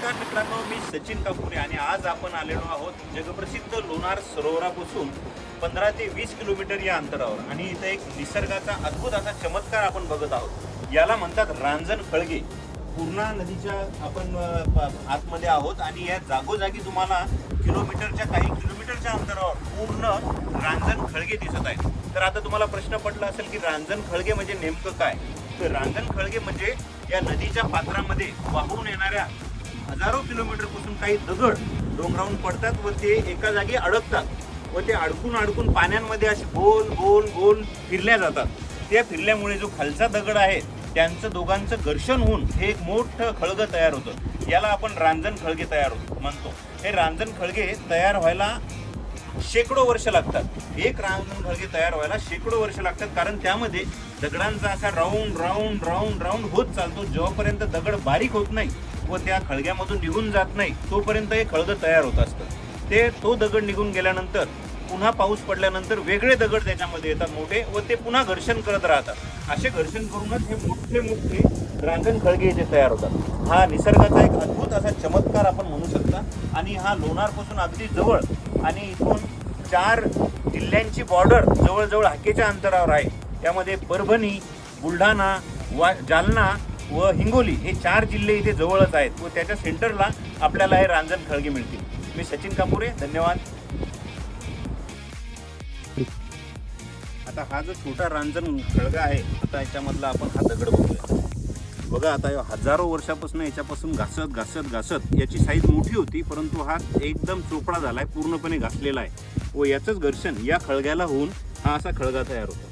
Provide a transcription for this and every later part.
नमस्कार मित्रांनो, मी सचिन कापुरे आणि आज आपण आलेलो आहोत जगप्रसिद्ध लोणार सरोवरापासून 15 ते 20 किलोमीटर या अंतरावर आणि इथे एक निसर्गाचा अद्भुत असा चमत्कार आपण बघत आहोत. याला म्हणतात रांजण खळगे. पूर्णा नदीच्या आपण आतमध्ये आहोत आणि या जागोजागी तुम्हाला काही किलोमीटरच्या अंतरावर पूर्ण रांजण खळगे दिसत आहेत. तर आता तुम्हाला प्रश्न पडला असेल की रांजण खळगे म्हणजे नेमकं काय? तर रांजण खळगे म्हणजे या नदीच्या पात्रामध्ये वाहून येणाऱ्या हजारो किलोमीटर पासून काही दगड डोंगरावरून पडतात व ते एका जागी अडकतात व ते अडकून पाण्यामध्ये असे गोल गोल गोल फिरल्या जातात. त्या फिरल्यामुळे जो खालचा दगड आहे त्यांचं दोघांचं घर्षण होऊन हे एक मोठं खळगं तयार होतं. याला आपण रांजण खळगे तयार होतो म्हणतो. हे रांजण खळगे तयार व्हायला शेकडो वर्ष लागतात. एक रांजण खळगे तयार व्हायला शेकडो वर्ष लागतात, कारण त्यामध्ये दगडांचा असा राऊंड राऊंड राऊंड राऊंड होत चालतो. जेव्हापर्यंत दगड बारीक होत नाही व त्या खळग्यामधून निघून जात नाही तोपर्यंत हे खळगं तयार होत असतं. तो दगड निघून गेल्यानंतर पुन्हा पाऊस पडल्यानंतर वेगळे दगड त्याच्यामध्ये येतात मोठे व ते पुन्हा घर्षण करत राहतात. असे घर्षण करूनच हे मोठे मोठे रांजण खळगे इथे तयार होतात. हा निसर्गाचा एक अद्भुत असा चमत्कार आपण म्हणू शकता. आणि हा लोणारपासून अगदी जवळ आणि इथून 4 जिल्ह्यांची बॉर्डर जवळजवळ हाकेच्या अंतरावर आहे. त्यामध्ये परभणी, बुलढाणा, जालना व हिंगोली हे 4 जिल्हे इथे जवळच आहेत व त्याच्या सेंटरला आपल्याला हे रांजण खळगे मिळतील. मी सचिन कापुरे, धन्यवाद. आता हा जो छोटा रांजण खळगा आहे, आता याच्यामधला आपण हा दगड बघूया. बघा, आता हजारो वर्षापासून याच्यापासून घासत याची साईज मोठी होती, परंतु हा एकदम चोपडा झालाय, पूर्णपणे घासलेला आहे व याचंच घर्षण या खळग्याला होऊन हा असा खळगा तयार होतो.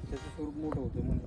त्याचं स्वरूप मोठं होतं म्हणून